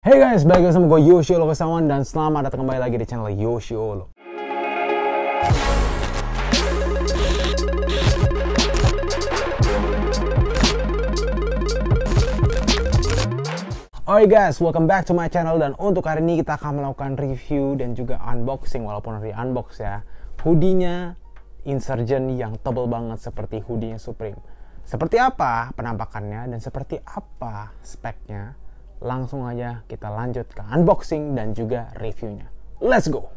Hey guys, balik lagi sama gue Yoshi Olo Kesawan dan selamat datang kembali lagi di channel Yoshi Olo. Alright guys, welcome back to my channel, dan untuk hari ini kita akan melakukan review dan juga unboxing, walaupun hari unbox ya, hoodie-nya Insurgent yang tebal banget seperti hoodie-nya Supreme. Seperti apa penampakannya dan seperti apa speknya? Langsung aja kita lanjut ke unboxing dan juga reviewnya. Let's go!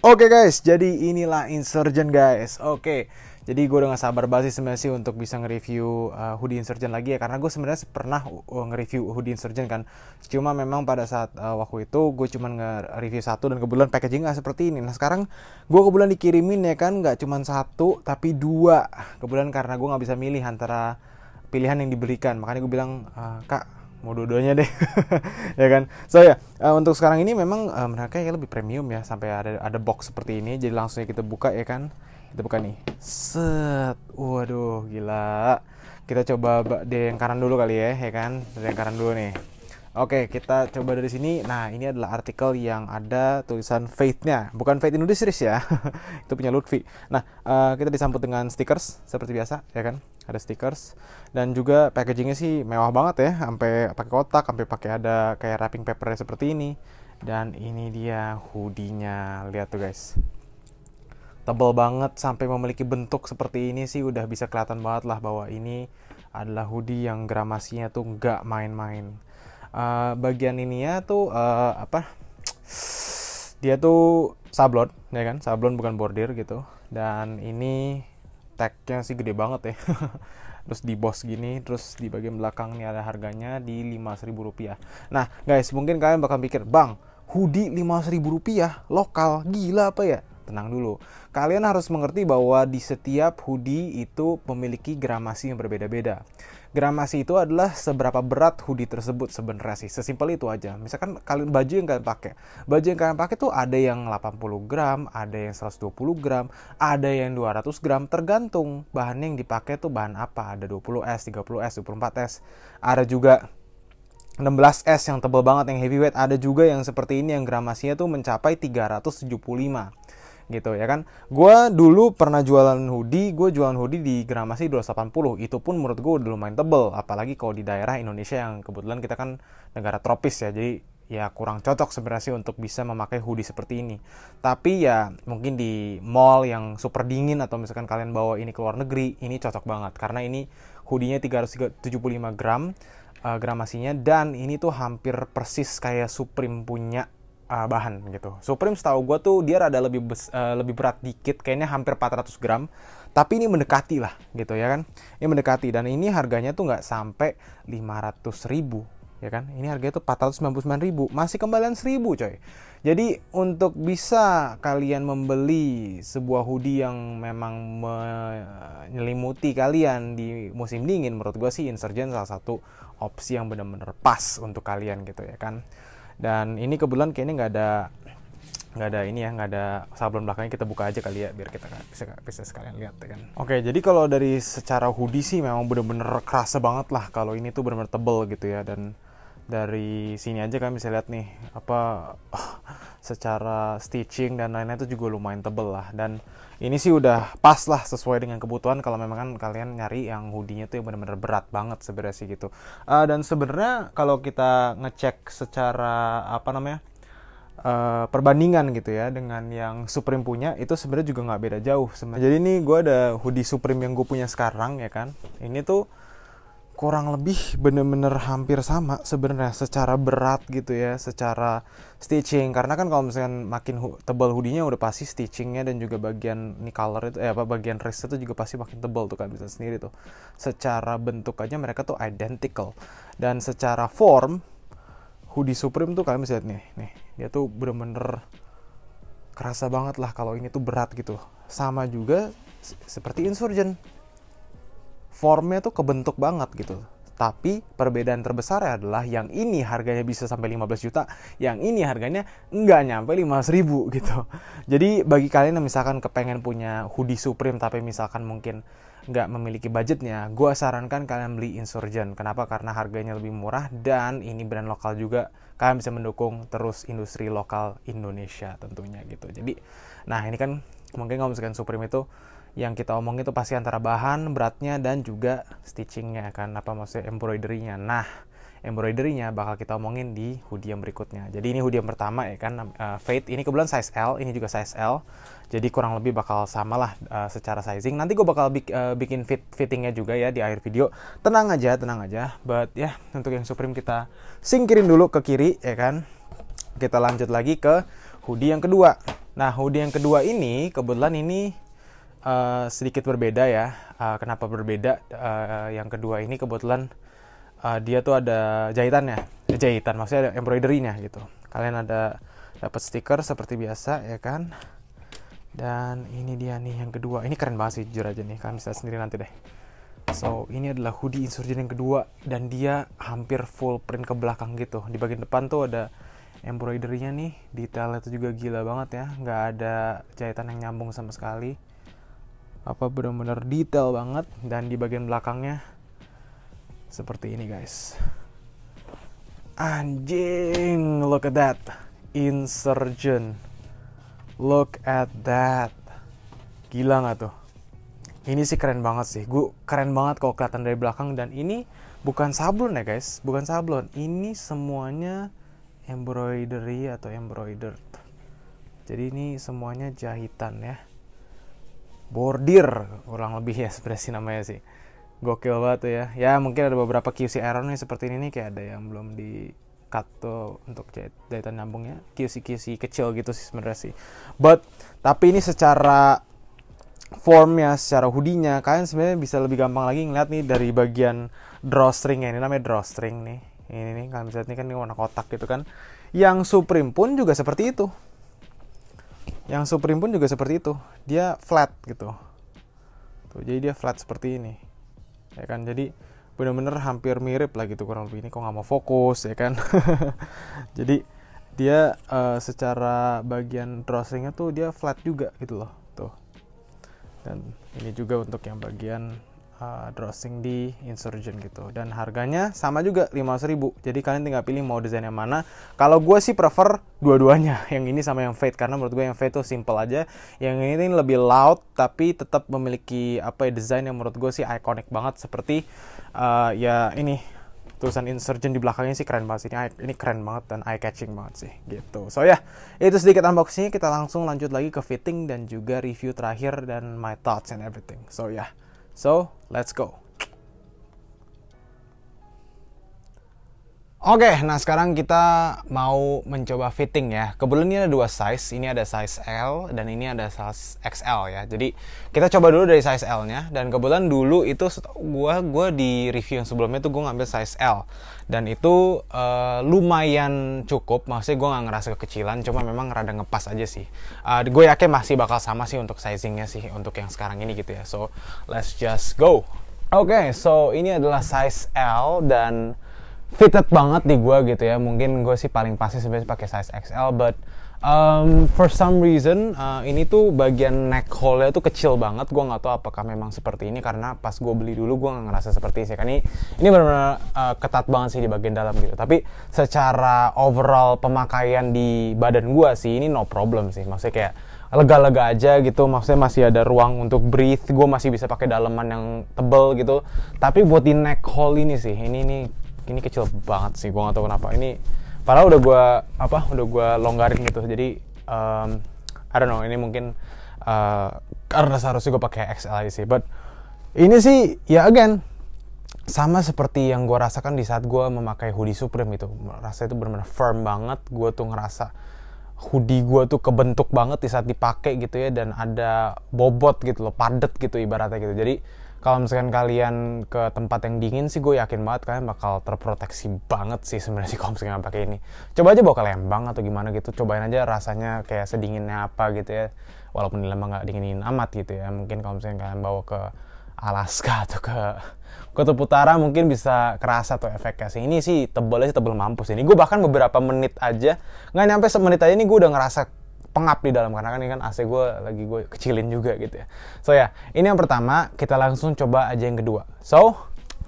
Oke guys, jadi inilah Insurgent guys. Oke, jadi gue udah gak sabar banget sebenarnya sih untuk bisa nge-review hoodie Insurgent lagi ya. Karena gue sebenarnya pernah nge-review hoodie Insurgent kan. Cuma memang pada saat waktu itu gue cuma nge-review satu dan kebetulan packaging gak seperti ini. Nah sekarang gue kebetulan dikirimin ya kan, gak cuma satu tapi dua. Kebetulan karena gue gak bisa milih antara pilihan yang diberikan. Makanya gue bilang, Kak, mau dua-duanya deh. Ya kan. So ya, untuk sekarang ini memang mereka ya lebih premium ya, sampai ada box seperti ini. Jadi langsung kita buka ya kan. Kita buka nih. Set. Waduh, gila. Kita coba dari yang kanan dulu kali ya kan. Dari yang kanan dulu nih. Oke, kita coba dari sini. Nah, ini adalah artikel yang ada tulisan Faith-nya. Bukan Faith Industries ya. Itu punya Lutfi. Nah, kita disambut dengan stickers seperti biasa ya kan. Ada stickers dan juga packagingnya sih mewah banget ya, sampai pakai kotak, sampai pakai ada kayak wrapping papernya seperti ini. Dan ini dia hoodie-nya, lihat tuh guys, tebal banget sampai memiliki bentuk seperti ini sih udah bisa kelihatan banget lah bahwa ini adalah hoodie yang gramasinya tuh nggak main-main. Bagian ininya tuh dia tuh sablon ya kan, sablon bukan bordir gitu. Dan ini tagnya sih gede banget ya. Terus di boss gini, terus di bagian belakang nih ada harganya di Rp5.000. Nah guys, mungkin kalian bakal pikir, bang, hoodie Rp5.000 lokal, gila apa ya? Tenang dulu, kalian harus mengerti bahwa di setiap hoodie itu memiliki gramasi yang berbeda-beda. Gramasi itu adalah seberapa berat hoodie tersebut sebenarnya sih, sesimpel itu aja. Misalkan kalian baju yang kalian pakai tuh ada yang 80 gram, ada yang 120 gram, ada yang 200 gram, tergantung bahannya yang dipakai tuh bahan apa. Ada 20S, 30S, 24S, ada juga 16S yang tebal banget, yang heavyweight. Ada juga yang seperti ini yang gramasinya tuh mencapai 375 gitu ya kan. Gue dulu pernah jualan hoodie, di gramasi 280. Itu pun menurut gue udah lumayan tebel, apalagi kalau di daerah Indonesia yang kebetulan kita kan negara tropis ya. Jadi ya kurang cocok sebenarnya sih untuk bisa memakai hoodie seperti ini. Tapi ya mungkin di mall yang super dingin, atau misalkan kalian bawa ini ke luar negeri, ini cocok banget karena ini hoodie-nya 375 gram gramasinya, dan ini tuh hampir persis kayak Supreme punya bahan gitu. Supreme setahu gue tuh dia rada lebih berat dikit, kayaknya hampir 400 gram. Tapi ini mendekati lah gitu ya kan. Ini mendekati, dan ini harganya tuh nggak sampai 500.000 ya kan. Ini harganya tuh 499.000, masih kembalian 1.000 coy. Jadi untuk bisa kalian membeli sebuah hoodie yang memang menyelimuti kalian di musim dingin, menurut gue sih Insurgent salah satu opsi yang benar-benar pas untuk kalian gitu ya kan. Dan ini kebetulan kayaknya nggak ada sablon belakangnya. Kita buka aja kali ya biar kita bisa sekalian lihat ya kan. Oke, jadi kalau dari secara hoodie sih memang bener-bener kerasa banget lah kalau ini tuh bener-bener tebel gitu ya. Dan dari sini aja kalian bisa lihat nih secara stitching dan lainnya itu juga lumayan tebel lah. Dan ini sih udah pas lah, sesuai dengan kebutuhan kalau memang kan kalian nyari yang hoodie-nya tuh yang benar-benar berat banget sebenarnya sih gitu. Dan sebenarnya kalau kita ngecek secara perbandingan gitu ya dengan yang Supreme punya, itu sebenarnya juga nggak beda jauh sebenarnya. Jadi ini gue ada hoodie Supreme yang gue punya sekarang ya kan. Ini tuh kurang lebih bener-bener hampir sama sebenarnya secara berat gitu ya, secara stitching. Karena kan kalau misalkan makin tebal hoodie-nya udah pasti stitchingnya dan juga bagian ini color itu bagian wrist itu juga pasti makin tebal tuh kan, bisa sendiri tuh. Secara bentuk aja mereka tuh identical, dan secara form hoodie Supreme tuh kalian bisa lihat nih dia tuh bener-bener kerasa banget lah kalau ini tuh berat gitu. Sama juga seperti Insurgent, formnya tuh kebentuk banget gitu. Tapi perbedaan terbesar adalah yang ini harganya bisa sampai 15 juta, yang ini harganya nggak nyampe 500.000 gitu. Jadi bagi kalian yang misalkan kepengen punya hoodie Supreme tapi misalkan mungkin nggak memiliki budgetnya, gue sarankan kalian beli Insurgent. Kenapa? Karena harganya lebih murah dan ini brand lokal juga. Kalian bisa mendukung terus industri lokal Indonesia tentunya gitu. Jadi, nah ini kan mungkin kalau misalkan Supreme itu yang kita omongin itu pasti antara bahan, beratnya, dan juga stitchingnya kan, apa maksudnya embroidery-nya. Nah, embroidery-nya bakal kita omongin di hoodie yang berikutnya. Jadi ini hoodie yang pertama ya kan, Fate. Ini kebetulan size L, ini juga size L. Jadi kurang lebih bakal sama lah secara sizing. Nanti gue bakal bikin fittingnya juga ya di akhir video. Tenang aja. But ya, untuk yang Supreme kita singkirin dulu ke kiri ya kan. Kita lanjut lagi ke hoodie yang kedua. Nah, hoodie yang kedua ini kebetulan ini sedikit berbeda ya. Kenapa berbeda? Yang kedua ini kebetulan dia tuh ada jahitan maksudnya ada embroidery-nya gitu. Kalian dapat stiker seperti biasa ya kan. Dan ini dia nih yang kedua. Ini keren banget sih jujur aja nih. Kalian bisa sendiri nanti deh. So, ini adalah hoodie Insurgent yang kedua dan dia hampir full print ke belakang gitu. Di bagian depan tuh ada embroidery-nya nih. Detailnya tuh juga gila banget ya. Nggak ada jahitan yang nyambung sama sekali. Benar-benar detail banget. Dan di bagian belakangnya seperti ini guys. Anjing, look at that. Insurgent. Look at that. Gila gak tuh? Ini sih keren banget sih. Keren banget kalau kelihatan dari belakang. Dan ini bukan sablon ya guys. Bukan sablon. Ini semuanya embroidery atau embroidered. Jadi ini semuanya jahitan ya. Bordir kurang lebih ya sebenarnya namanya sih. Gokil banget tuh ya. Ya mungkin ada beberapa QC error nih seperti ini nih. Kayak ada yang belum di cut tuh untuk jahitan nyambungnya. QC kecil gitu sih sebenarnya sih. Tapi ini secara formnya, secara hoodie-nya, kalian sebenarnya bisa lebih gampang lagi ngeliat nih dari bagian drawstring-nya. Ini namanya drawstring nih. Ini nih kalian bisa lihat nih kan ini warna kotak gitu kan. Yang Supreme pun juga seperti itu. Dia flat gitu. Tuh, jadi dia flat seperti ini. Ya kan, jadi bener-bener hampir mirip lah gitu kurang lebih. Ini kok nggak mau fokus ya kan. Jadi dia secara bagian drawstringnya tuh dia flat juga gitu loh tuh. Dan ini juga untuk yang bagian drawstring di Insurgent gitu. Dan harganya sama juga 500.000. Jadi kalian tinggal pilih mau desain yang mana. Kalau gue sih prefer dua-duanya, yang ini sama yang Fate, karena menurut gue yang Fate tuh simple aja. Yang ini lebih loud tapi tetap memiliki desain yang menurut gue sih iconic banget, seperti ya ini tulisan Insurgent di belakangnya sih keren banget sih. Ini keren banget dan eye catching banget sih gitu. So ya, itu sedikit unboxingnya. Kita langsung lanjut lagi ke fitting dan juga review terakhir dan my thoughts and everything. So ya, let's go. Oke, nah sekarang kita mau mencoba fitting ya. Kebetulan ini ada dua size. Ini ada size L dan ini ada size XL ya. Jadi kita coba dulu dari size L-nya. Dan kebetulan dulu itu gue di review yang sebelumnya tuh gue ngambil size L. Dan itu lumayan cukup. Maksudnya gue gak ngerasa kekecilan. Cuma memang rada ngepas aja sih. Gue yakin masih bakal sama sih untuk sizingnya sih. Untuk yang sekarang ini gitu ya. So, let's just go. Oke, so ini adalah size L dan fitted banget di gue gitu ya. Mungkin gue sih paling pasti sebenarnya pakai size XL, but for some reason ini tuh bagian neck hole-nya tuh kecil banget. Gue nggak tahu apakah memang seperti ini, karena pas gue beli dulu gue nggak ngerasa seperti ini. Karena ini benar-benar ketat banget sih di bagian dalam gitu. Tapi secara overall pemakaian di badan gue sih ini no problem sih. Maksudnya kayak lega-lega aja gitu. Maksudnya masih ada ruang untuk breathe. Gue masih bisa pakai daleman yang tebel gitu. Tapi buat di neck hole ini sih, ini kecil banget sih. Gue gak tahu kenapa ini, padahal udah gue longgarin gitu. Jadi I don't know, ini mungkin karena seharusnya gue pakai XL aja sih. But ini sih ya again sama seperti yang gue rasakan di saat gue memakai hoodie Supreme gitu. Rasanya itu benar-benar firm banget. Gue tuh ngerasa hoodie gue tuh kebentuk banget di saat dipakai gitu ya. Dan ada bobot gitu loh, padet gitu ibaratnya gitu. Jadi kalau misalkan kalian ke tempat yang dingin sih, gue yakin banget kalian bakal terproteksi banget sih sebenarnya sih kalau misalkan pakai ini. Coba aja bawa ke Lembang atau gimana gitu, cobain aja rasanya kayak sedinginnya apa gitu ya. Walaupun di Lembang nggak dingin amat gitu ya. Mungkin kalau misalkan kalian bawa ke Alaska atau ke Kutub Utara mungkin bisa kerasa tuh efeknya sih. Ini sih tebelnya sih tebel mampus ini. Gue bahkan beberapa menit aja, nggak nyampe semenit aja ini gue udah ngerasa pengap di dalam karena kan ini kan AC gue lagi gue kecilin juga gitu ya. So ya, ini yang pertama, kita langsung coba aja yang kedua. So,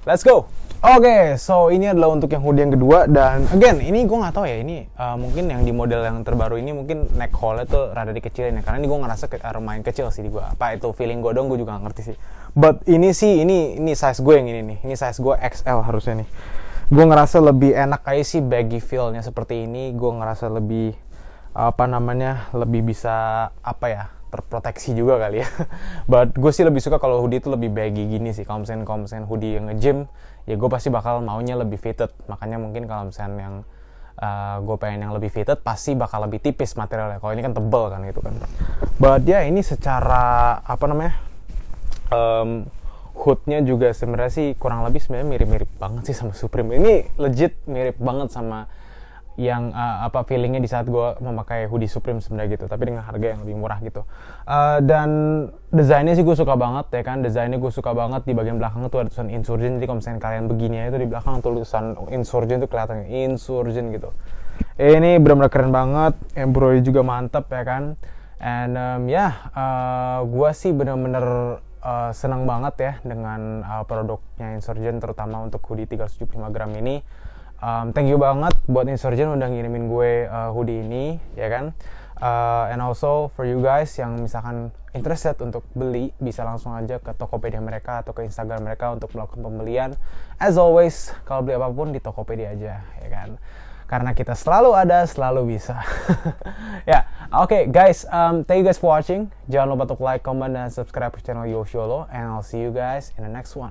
let's go. Oke, so ini adalah untuk yang hoodie yang kedua, dan again ini gue nggak tahu ya, ini mungkin yang di model yang terbaru ini mungkin neck hole-nya tuh rada dikecilin ya, karena ini gue ngerasa lumayan kecil sih di gue. Apa itu feeling gue dong, gue juga nggak ngerti sih. But ini sih, ini size gue yang ini nih, ini size gue XL harusnya nih. Gue ngerasa lebih enak aja sih baggy feel-nya seperti ini. Gue ngerasa lebih lebih bisa terproteksi juga kali ya. But gue sih lebih suka kalau hoodie itu lebih baggy gini sih. Kalau misalnya hoodie yang nge-gym, ya gue pasti bakal maunya lebih fitted. Makanya mungkin kalau misalnya yang gue pengen yang lebih fitted, pasti bakal lebih tipis materialnya. Kalau ini kan tebel kan gitu kan. But ya ini secara hoodnya juga sebenarnya sih kurang lebih sebenarnya mirip-mirip banget sih sama Supreme. Ini legit mirip banget sama yang feelingnya di saat gue memakai hoodie Supreme sebenarnya gitu, tapi dengan harga yang lebih murah gitu. Dan desainnya sih gue suka banget ya kan, desainnya gue suka banget. Di bagian belakang tuh ada tulisan Insurgent, jadi kalau misalnya kalian begini aja tuh di belakang tulisan Insurgent tuh kelihatan Insurgent gitu. Ini benar-benar keren banget, embroidery juga mantap ya kan. And gue sih benar-benar senang banget ya dengan produknya Insurgent, terutama untuk hoodie 375 gram ini. Thank you banget buat Insurgent udah ngirimin gue hoodie ini ya kan. And also for you guys yang misalkan interested untuk beli, bisa langsung aja ke Tokopedia mereka atau ke Instagram mereka untuk melakukan pembelian. As always, kalau beli apapun di Tokopedia aja ya kan, karena kita selalu ada, selalu bisa. Ya, oke guys, thank you guys for watching. Jangan lupa untuk like, comment, dan subscribe channel Yosholo, and I'll see you guys in the next one.